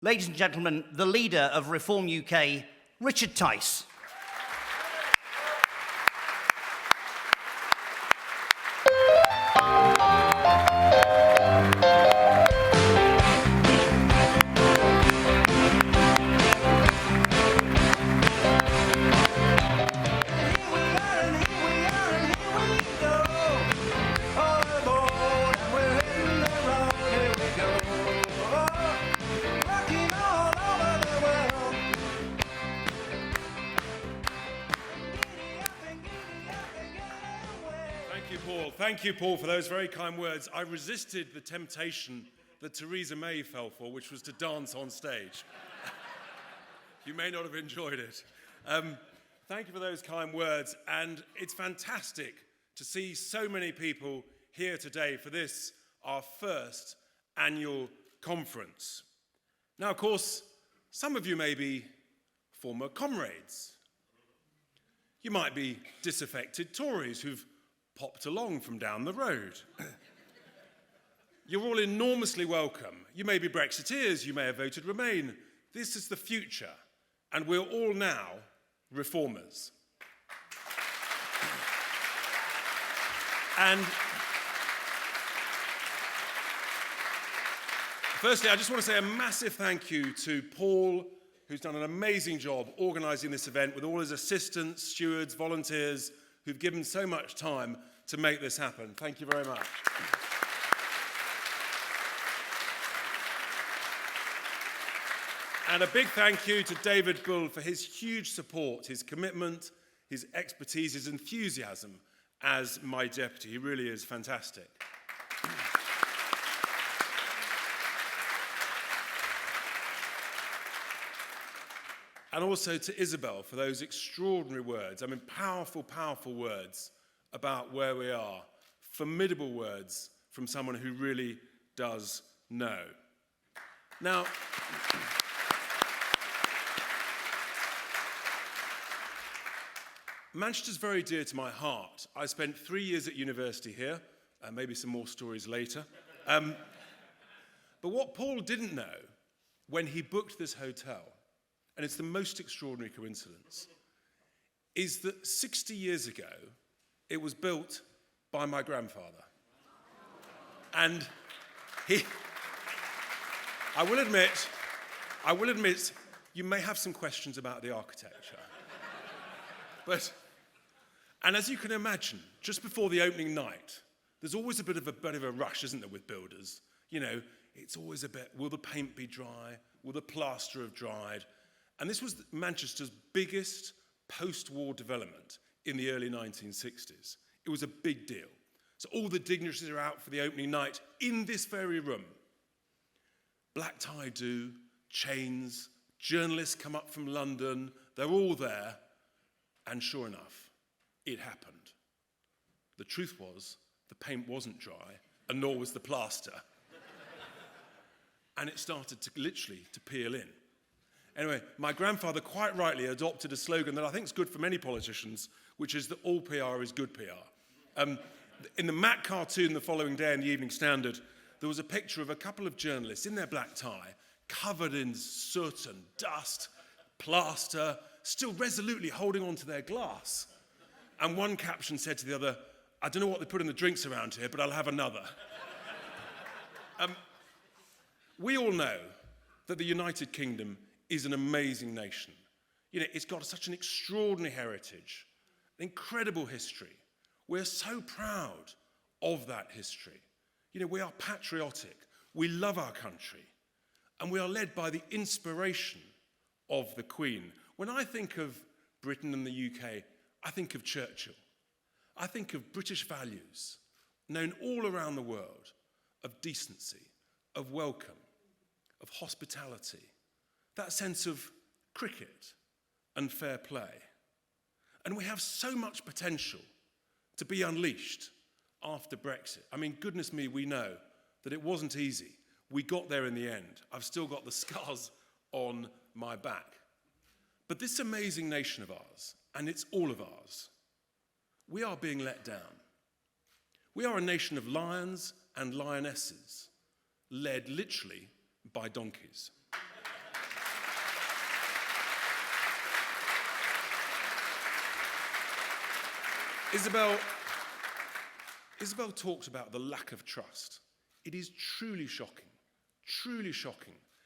Ladies and gentlemen, the leader of Reform UK, Richard Tice. Thank you, Paul, for those very kind words. I resisted the temptation that Theresa May fell for, which was to dance on stage. You may not have enjoyed it. Thank you for those kind words, and it's fantastic to see so many people here today for this, our first annual conference. Now, of course, some of you may be former comrades. You might be disaffected Tories who've popped along from down the road. You're all enormously welcome. You may be Brexiteers, you may have voted Remain. This is the future, and we're all now reformers. And firstly, I just want to say a massive thank you to Paul, who's done an amazing job organising this event with all his assistants, stewards, volunteers, who've given so much time to make this happen. Thank you very much. And a big thank you to David Bull for his huge support, his commitment, his expertise, his enthusiasm as my deputy. He really is fantastic. And also to Isabel for those extraordinary words. I mean, powerful, powerful words about where we are. Formidable words from someone who really does know. Now, Manchester's very dear to my heart. I spent 3 years at university here, maybe some more stories later. But what Paul didn't know when he booked this hotel, and it's the most extraordinary coincidence, is that 60 years ago, it was built by my grandfather. And I will admit, you may have some questions about the architecture. And as you can imagine, just before the opening night, there's always a bit of a rush, isn't there, with builders? You know, it's always a bit, will the paint be dry? Will the plaster have dried? And this was Manchester's biggest post-war development in the early 1960s. It was a big deal. So all the dignitaries are out for the opening night in this very room. Black tie do, chains, journalists come up from London, they're all there, and sure enough, it happened. The truth was, the paint wasn't dry, and nor was the plaster. And it started to literally to peel in. Anyway, my grandfather quite rightly adopted a slogan that I think is good for many politicians, which is that all PR is good PR. In the Mac cartoon the following day in the Evening Standard, there was a picture of a couple of journalists in their black tie, covered in soot and dust, plaster, still resolutely holding on to their glass. And one caption said to the other, "I don't know what they put in the drinks around here, but I'll have another." We all know that the United Kingdom is an amazing nation. You know, it's got such an extraordinary heritage, an incredible history. We're so proud of that history. You know, we are patriotic, we love our country, and we are led by the inspiration of the Queen. When I think of Britain and the UK, I think of Churchill. I think of British values, known all around the world, of decency, of welcome, of hospitality, that sense of cricket and fair play. And we have so much potential to be unleashed after Brexit. I mean, goodness me, we know that it wasn't easy. We got there in the end. I've still got the scars on my back. But this amazing nation of ours, and it's all of ours, we are being let down. We are a nation of lions and lionesses, led literally by donkeys. Isabel talked about the lack of trust. It is truly shocking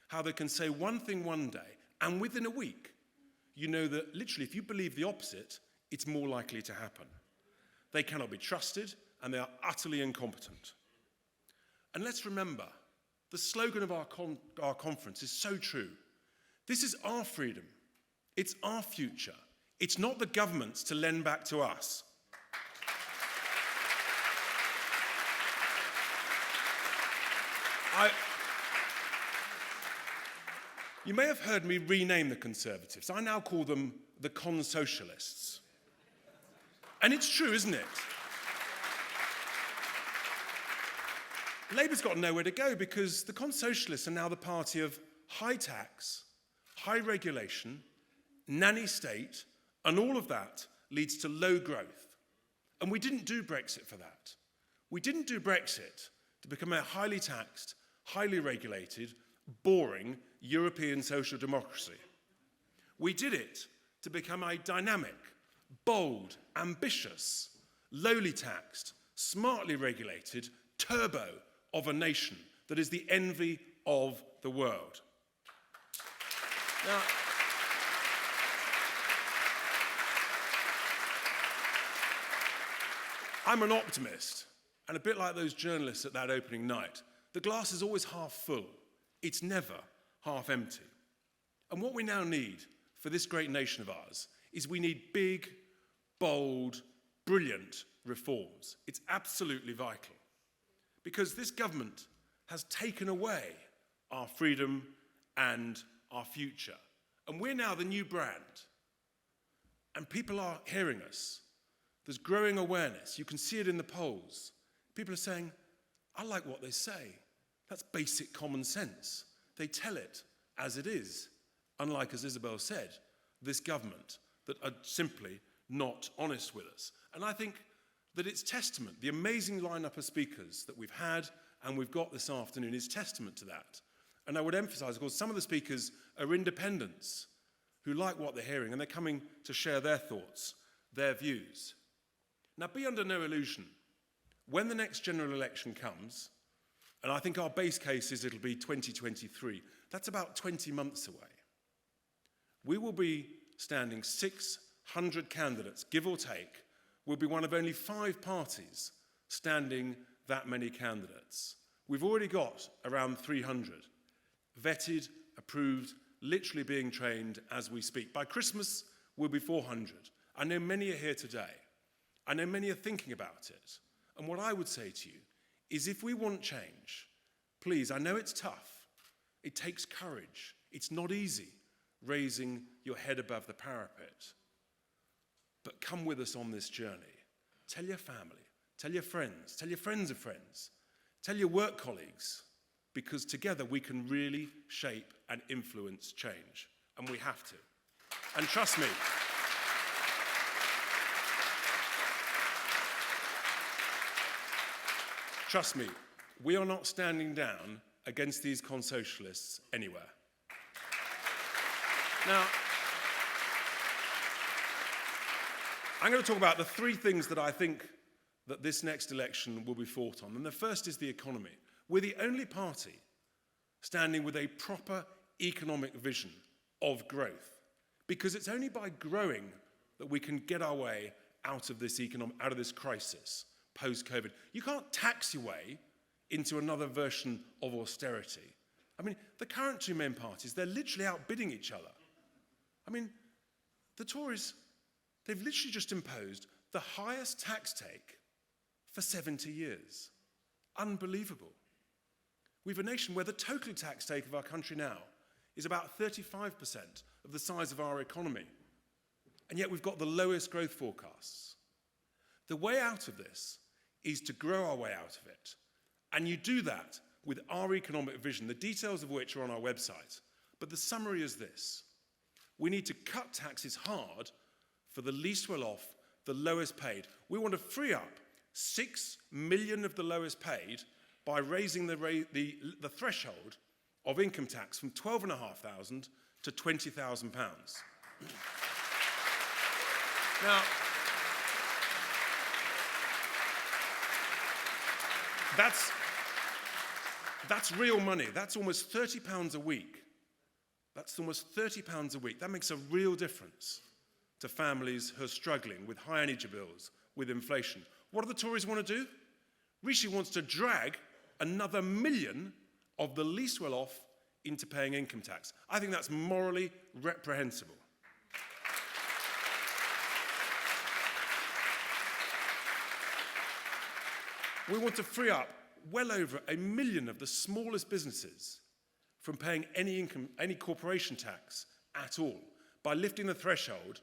how they can say one thing one day, and within a week, you know that literally if you believe the opposite, it's more likely to happen. They cannot be trusted, and they are utterly incompetent. And let's remember, the slogan of our conference is so true. This is our freedom. It's our future. It's not the government's to lend back to us. You may have heard me rename the Conservatives. I now call them the Con-Socialists. And it's true, isn't it? Labour's got nowhere to go because the Con-Socialists are now the party of high tax, high regulation, nanny state, and all of that leads to low growth. And we didn't do Brexit for that. We didn't do Brexit to become a highly taxed, highly regulated, boring European social democracy. We did it to become a dynamic, bold, ambitious, lowly taxed, smartly regulated turbo of a nation that is the envy of the world. Now, I'm an optimist, and a bit like those journalists at that opening night, the glass is always half full. It's never half empty. And what we now need for this great nation of ours is we need big, bold, brilliant reforms. It's absolutely vital. Because this government has taken away our freedom and our future. And we're now the new brand. And people are hearing us. There's growing awareness. You can see it in the polls. People are saying, I like what they say. That's basic common sense. They tell it as it is. Unlike, as Isabel said, this government that are simply not honest with us. And I think that it's testament, the amazing lineup of speakers that we've had and we've got this afternoon is testament to that. And I would emphasize, of course, some of the speakers are independents who like what they're hearing and they're coming to share their thoughts, their views. Now, be under no illusion. When the next general election comes, and I think our base case is it'll be 2023, that's about 20 months away. We will be standing 600 candidates, give or take. We'll be one of only 5 parties standing that many candidates. We've already got around 300, vetted, approved, literally being trained as we speak. By Christmas, we'll be 400. I know many are here today. I know many are thinking about it. And what I would say to you is if we want change, please, I know it's tough. It takes courage. It's not easy raising your head above the parapet. But come with us on this journey. Tell your family, tell your friends of friends, tell your work colleagues, because together we can really shape and influence change. And we have to. And trust me, we are not standing down against these Con-Socialists anywhere. Now, I'm going to talk about the 3 things that I think that this next election will be fought on. And the first is the economy. We're the only party standing with a proper economic vision of growth. Because it's only by growing that we can get our way out of this crisis post-COVID. You can't tax your way into another version of austerity. I mean, the current 2 main parties, they're literally outbidding each other. I mean, the Tories, they've literally just imposed the highest tax take for 70 years. Unbelievable. We have a nation where the total tax take of our country now is about 35% of the size of our economy. And yet we've got the lowest growth forecasts. The way out of this is to grow our way out of it. And you do that with our economic vision, the details of which are on our website. But the summary is this. We need to cut taxes hard for the least well off, the lowest paid. We want to free up 6 million of the lowest paid by raising the threshold of income tax from £12,500 to £20,000. Now, That's real money. That's almost £30 a week. That's almost £30 a week. That makes a real difference to families who are struggling with high energy bills, with inflation. What do the Tories want to do? Rishi wants to drag another million of the least well-off into paying income tax. I think that's morally reprehensible. We want to free up well over 1 million of the smallest businesses from paying any corporation tax at all by lifting the threshold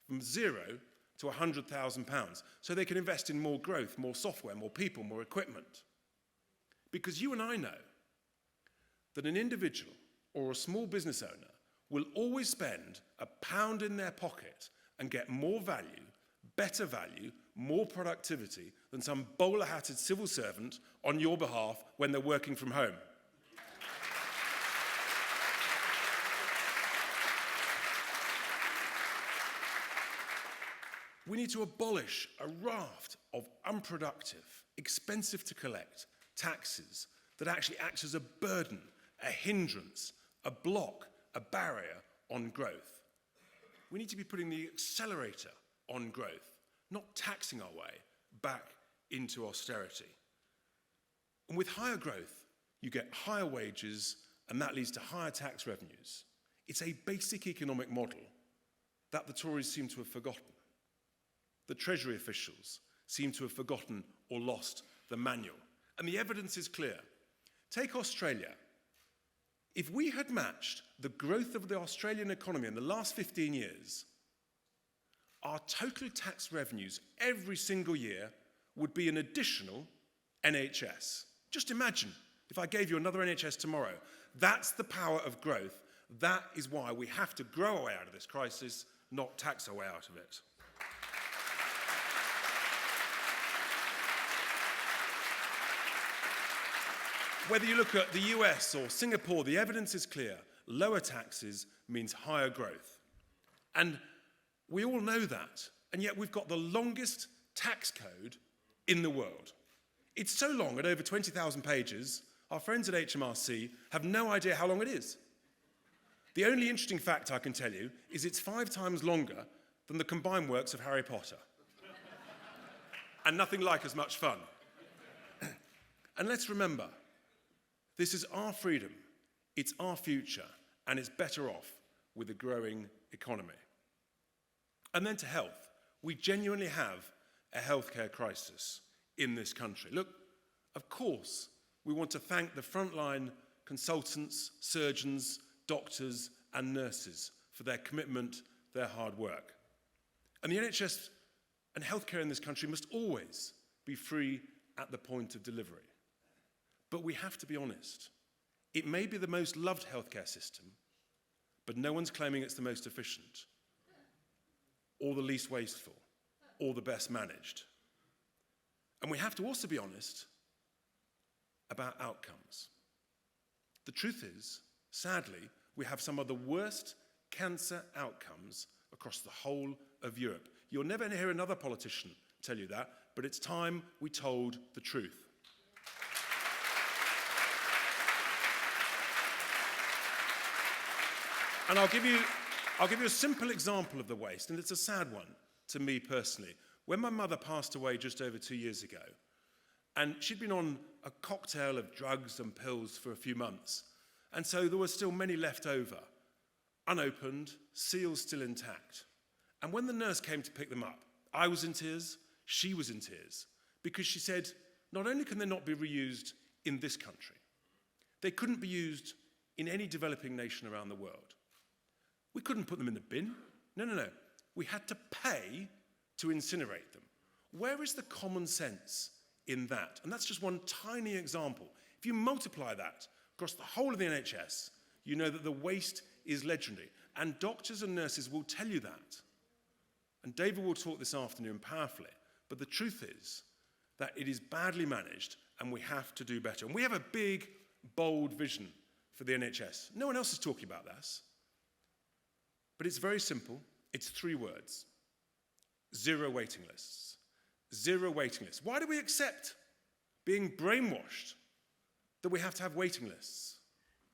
from £0 to £100,000 so they can invest in more growth, more software, more people, more equipment. Because you and I know that an individual or a small business owner will always spend £1 in their pocket and get more value, better value, more productivity than some bowler-hatted civil servant on your behalf when they're working from home. We need to abolish a raft of unproductive, expensive to collect taxes that actually act as a burden, a hindrance, a block, a barrier on growth. We need to be putting the accelerator on growth, not taxing our way back into austerity. And with higher growth, you get higher wages, and that leads to higher tax revenues. It's a basic economic model that the Tories seem to have forgotten. The Treasury officials seem to have forgotten or lost the manual. And the evidence is clear. Take Australia. If we had matched the growth of the Australian economy in the last 15 years, our total tax revenues every single year would be an additional NHS. Just imagine if I gave you another NHS tomorrow. That's the power of growth. That is why we have to grow our way out of this crisis, not tax our way out of it. Whether you look at the US or Singapore, the evidence is clear. Lower taxes means higher growth. And we all know that, and yet we've got the longest tax code in the world. It's so long, at over 20,000 pages, our friends at HMRC have no idea how long it is. The only interesting fact I can tell you is it's 5 times longer than the combined works of Harry Potter. And nothing like as much fun. And let's remember, this is our freedom, it's our future, and it's better off with a growing economy. And then to health. We genuinely have a healthcare crisis in this country. Look, of course, we want to thank the frontline consultants, surgeons, doctors, and nurses for their commitment, their hard work. And the NHS and healthcare in this country must always be free at the point of delivery. But we have to be honest. It may be the most loved healthcare system, but no one's claiming it's the most efficient, or the least wasteful, or the best managed. And we have to also be honest about outcomes. The truth is, sadly, we have some of the worst cancer outcomes across the whole of Europe. You'll never hear another politician tell you that, but it's time we told the truth. And I'll give you a simple example of the waste, and it's a sad one to me personally. When my mother passed away just over 2 years ago, and she'd been on a cocktail of drugs and pills for a few months, and so there were still many left over, unopened, seals still intact. And when the nurse came to pick them up, I was in tears, she was in tears, because she said, not only can they not be reused in this country, they couldn't be used in any developing nation around the world. We couldn't put them in the bin. No. We had to pay to incinerate them. Where is the common sense in that? And that's just one tiny example. If you multiply that across the whole of the NHS, you know that the waste is legendary. And doctors and nurses will tell you that. And David will talk this afternoon powerfully. But the truth is that it is badly managed and we have to do better. And we have a big, bold vision for the NHS. No one else is talking about this. But it's very simple. It's 3 words. 0 waiting lists. 0 waiting lists. Why do we accept being brainwashed that we have to have waiting lists.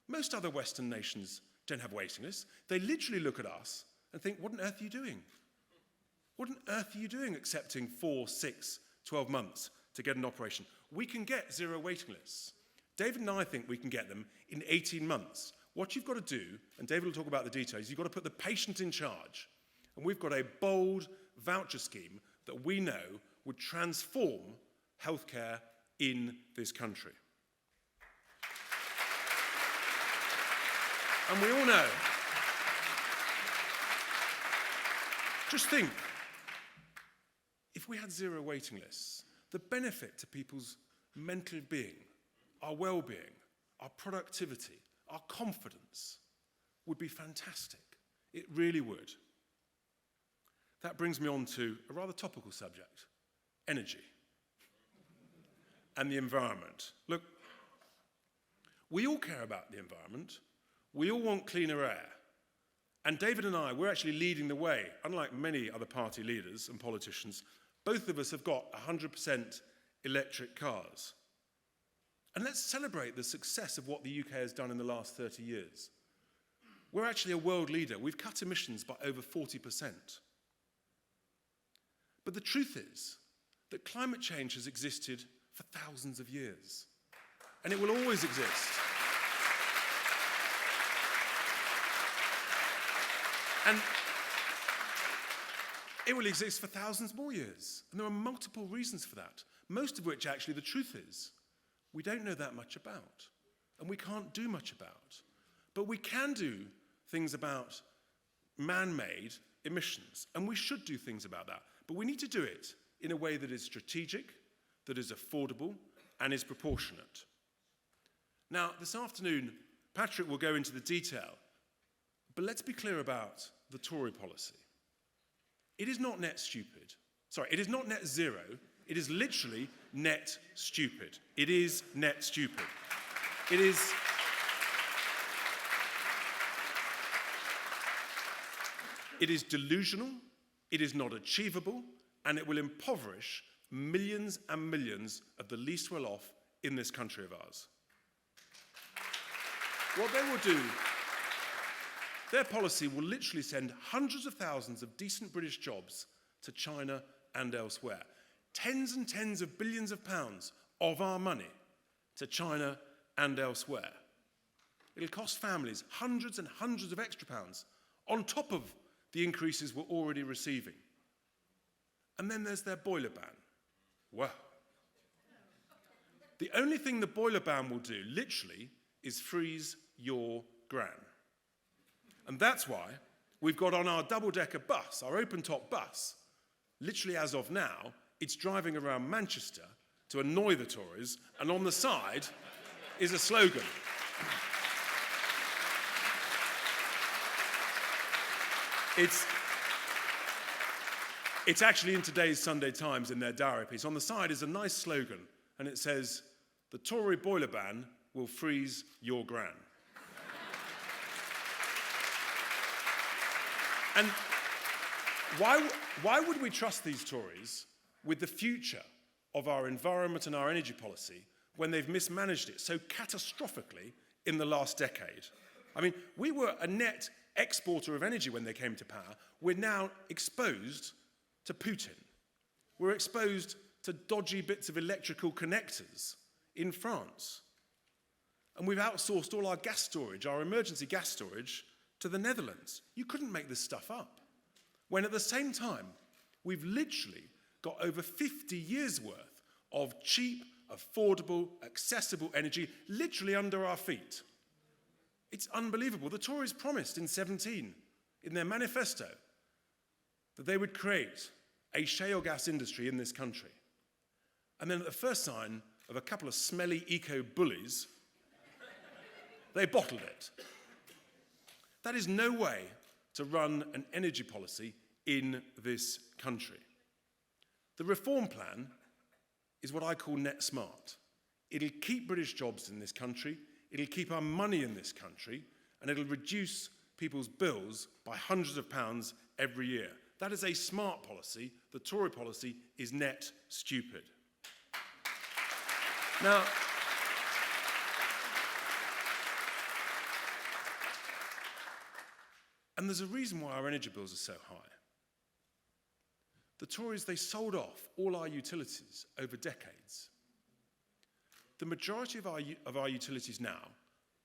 Most other Western nations don't have waiting lists. They literally look at us and think, what on earth are you doing? What on earth are you doing accepting 4, 6, 12 months to get an operation? We can get 0 waiting lists. David and I think we can get them in 18 months. What you've got to do, and David will talk about the details, you've got to put the patient in charge. And we've got a bold voucher scheme that we know would transform healthcare in this country. And we all know, just think, if we had 0 waiting lists, the benefit to people's mental being, our well-being, our productivity, our confidence would be fantastic. It really would. That brings me on to a rather topical subject, energy and the environment. Look, we all care about the environment. We all want cleaner air. And David and I, we're actually leading the way. Unlike many other party leaders and politicians, both of us have got 100% electric cars. And let's celebrate the success of what the UK has done in the last 30 years. We're actually a world leader. We've cut emissions by over 40%. But the truth is that climate change has existed for thousands of years. And it will always exist. And it will exist for thousands more years. And there are multiple reasons for that, most of which actually the truth is we don't know that much about, and we can't do much about. But we can do things about man-made emissions, and we should do things about that. But we need to do it in a way that is strategic, that is affordable, and is proportionate. Now, this afternoon, Patrick will go into the detail, but let's be clear about the Tory policy. It is not net stupid. Sorry, it is not net zero. It is literally net stupid. It is net stupid. It is delusional, it is not achievable, and it will impoverish millions and millions of the least well off in this country of ours. What they will do, their policy will literally send hundreds of thousands of decent British jobs to China and elsewhere. Tens and tens of billions of pounds of our money to China and elsewhere. It'll cost families hundreds and hundreds of extra pounds on top of the increases we're already receiving. And then there's their boiler ban. Wow. The only thing the boiler ban will do, literally, is freeze your gran. And that's why we've got on our double-decker bus, our open-top bus, literally as of now, it's driving around Manchester to annoy the Tories, and on the side is a slogan. It's actually in today's Sunday Times in their diary piece. On the side is a nice slogan, and it says, "The Tory boiler ban will freeze your gran." And why would we trust these Tories with the future of our environment and our energy policy when they've mismanaged it so catastrophically in the last decade? I mean, we were a net exporter of energy when they came to power. We're now exposed to Putin. We're exposed to dodgy bits of electrical connectors in France. And we've outsourced all our gas storage, our emergency gas storage, to the Netherlands. You couldn't make this stuff up. When at the same time, we've literally got over 50 years' worth of cheap, affordable, accessible energy literally under our feet. It's unbelievable. The Tories promised in 2017, in their manifesto, that they would create a shale gas industry in this country. And then at the first sign of a couple of smelly eco-bullies, they bottled it. That is no way to run an energy policy in this country. The reform plan is what I call net smart. It'll keep British jobs in this country, it'll keep our money in this country, and it'll reduce people's bills by hundreds of pounds every year. That is a smart policy. The Tory policy is net stupid. Now, and there's a reason why our energy bills are so high. The Tories, they sold off all our utilities over decades. The majority of our utilities now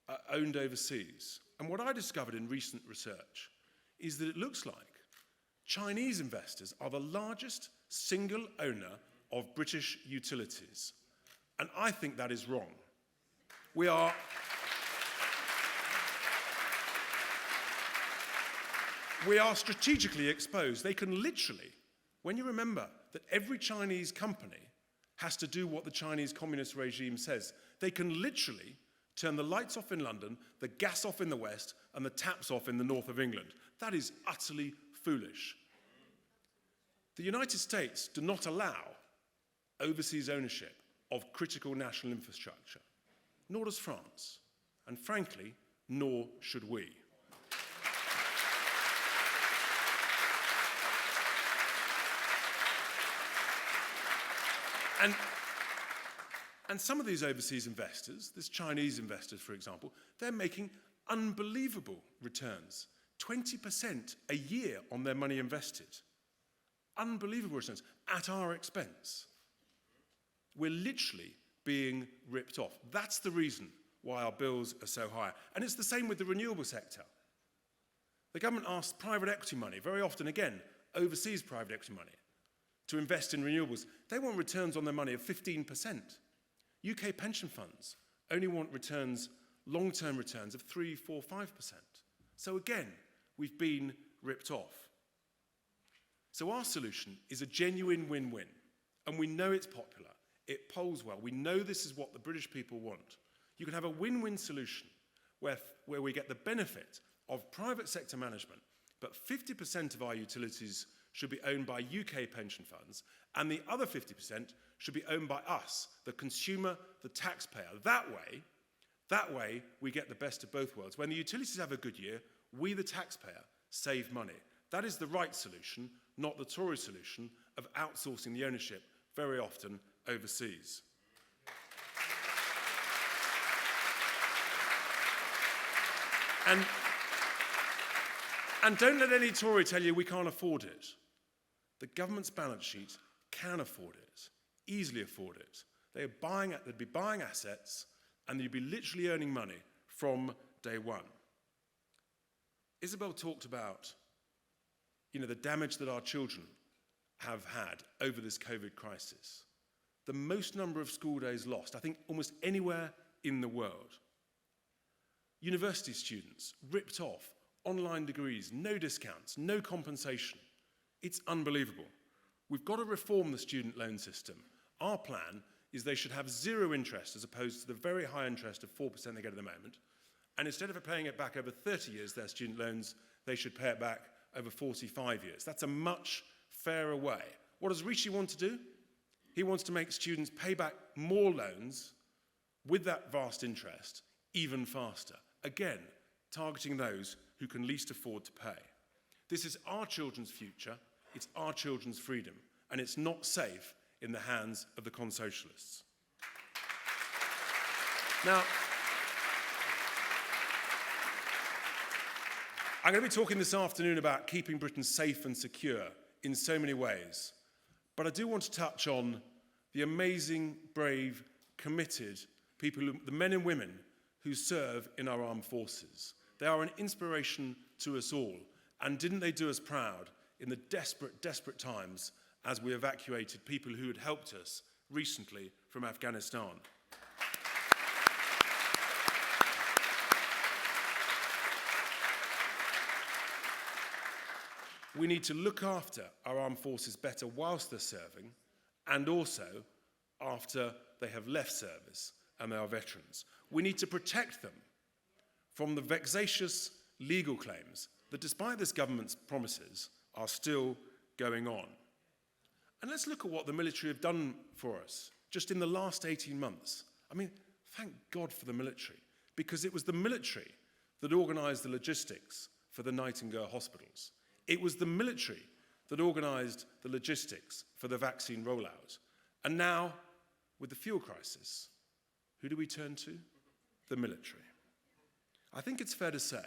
are owned overseas. And what I discovered in recent research is that it looks like Chinese investors are the largest single owner of British utilities. And I think that is wrong. We are strategically exposed. They can literally, when you remember that every Chinese company has to do what the Chinese communist regime says, they can literally turn the lights off in London, the gas off in the West, and the taps off in the north of England. That is utterly foolish. The United States do not allow overseas ownership of critical national infrastructure, nor does France, and frankly, nor should we. And some of these overseas investors, these Chinese investors, for example, they're making unbelievable returns, 20% a year on their money invested. Unbelievable returns at our expense. We're literally being ripped off. That's the reason why our bills are so high. And it's the same with the renewable sector. The government asks private equity money, very often, again, overseas private equity money, to invest in renewables. They want returns on their money of 15%. UK pension funds only want returns, long-term returns of 3, 4, 5%. So again, we've been ripped off. So our solution is a genuine win-win, and we know it's popular. It polls well. We know this is what the British people want. You can have a win-win solution where we get the benefit of private sector management, but 50% of our utilities should be owned by UK pension funds, and the other 50% should be owned by us, the consumer, the taxpayer. That way, we get the best of both worlds. When the utilities have a good year, we, the taxpayer, save money. That is the right solution, not the Tory solution of outsourcing the ownership, very often overseas. And don't let any Tory tell you we can't afford it. The government's balance sheet can afford it, easily afford it. They'd be buying assets, and they'd be literally earning money from day one. Isabel talked about, the damage that our children have had over this COVID crisis. The most number of school days lost, I think, almost anywhere in the world. University students ripped off, online degrees, no discounts, no compensation. It's unbelievable. We've got to reform the student loan system. Our plan is they should have zero interest as opposed to the very high interest of 4% they get at the moment. And instead of paying it back over 30 years, their student loans, they should pay it back over 45 years. That's a much fairer way. What does Rishi want to do? He wants to make students pay back more loans with that vast interest even faster. Again, targeting those who can least afford to pay. This is our children's future, it's our children's freedom, and it's not safe in the hands of the con-socialists. Now, I'm going to be talking this afternoon about keeping Britain safe and secure in so many ways, but I do want to touch on the amazing, brave, committed people, the men and women who serve in our armed forces. They are an inspiration to us all, and didn't they do us proud in the desperate, desperate times as we evacuated people who had helped us recently from Afghanistan. We need to look after our armed forces better whilst they're serving, and also after they have left service and they are veterans. We need to protect them from the vexatious legal claims that, despite this government's promises, are still going on. And let's look at what the military have done for us just in the last 18 months. I mean, thank God for the military, because it was the military that organised the logistics for the Nightingale hospitals. It was the military that organised the logistics for the vaccine rollout. And now, with the fuel crisis, who do we turn to? The military. I think it's fair to say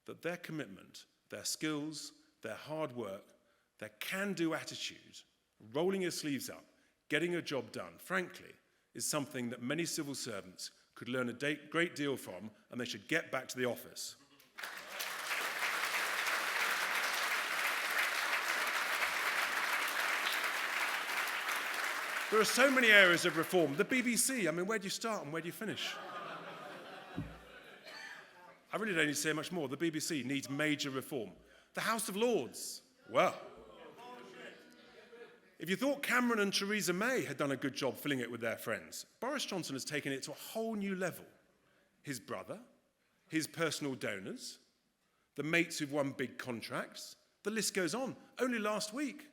that their commitment, their skills, their hard work, their can-do attitude, rolling your sleeves up, getting a job done, frankly, is something that many civil servants could learn a great deal from, and they should get back to the office. There are so many areas of reform. The BBC, I mean, where do you start and where do you finish? I really don't need to say much more. The BBC needs major reform. The House of Lords, well, if you thought Cameron and Theresa May had done a good job filling it with their friends, Boris Johnson has taken it to a whole new level. His brother, his personal donors, the mates who've won big contracts, the list goes on. Only last week,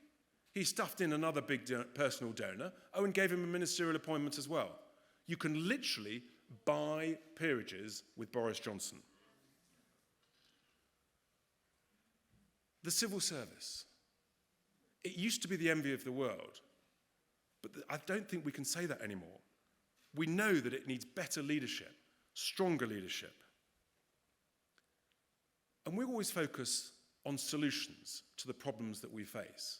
he stuffed in another big personal donor, and gave him a ministerial appointment as well. You can literally buy peerages with Boris Johnson. The civil service. It used to be the envy of the world, but I don't think we can say that anymore. We know that it needs better leadership, stronger leadership. And we always focus on solutions to the problems that we face.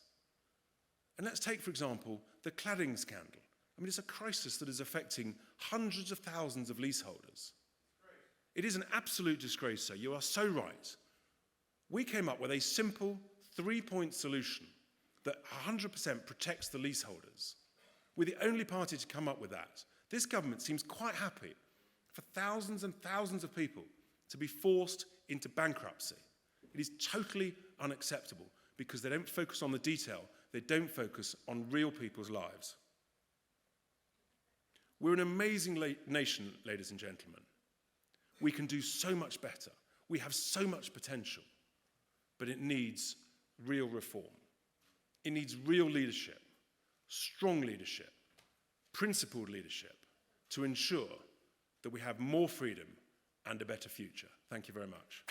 And let's take, for example, the cladding scandal. I mean, it's a crisis that is affecting hundreds of thousands of leaseholders. It is an absolute disgrace, sir. You are so right. We came up with a simple 3-point solution that 100% protects the leaseholders. We're the only party to come up with that. This government seems quite happy for thousands and thousands of people to be forced into bankruptcy. It is totally unacceptable because they don't focus on the detail. They don't focus on real people's lives. We're an amazing nation, ladies and gentlemen. We can do so much better. We have so much potential, but it needs real reform. It needs real leadership, strong leadership, principled leadership to ensure that we have more freedom and a better future. Thank you very much.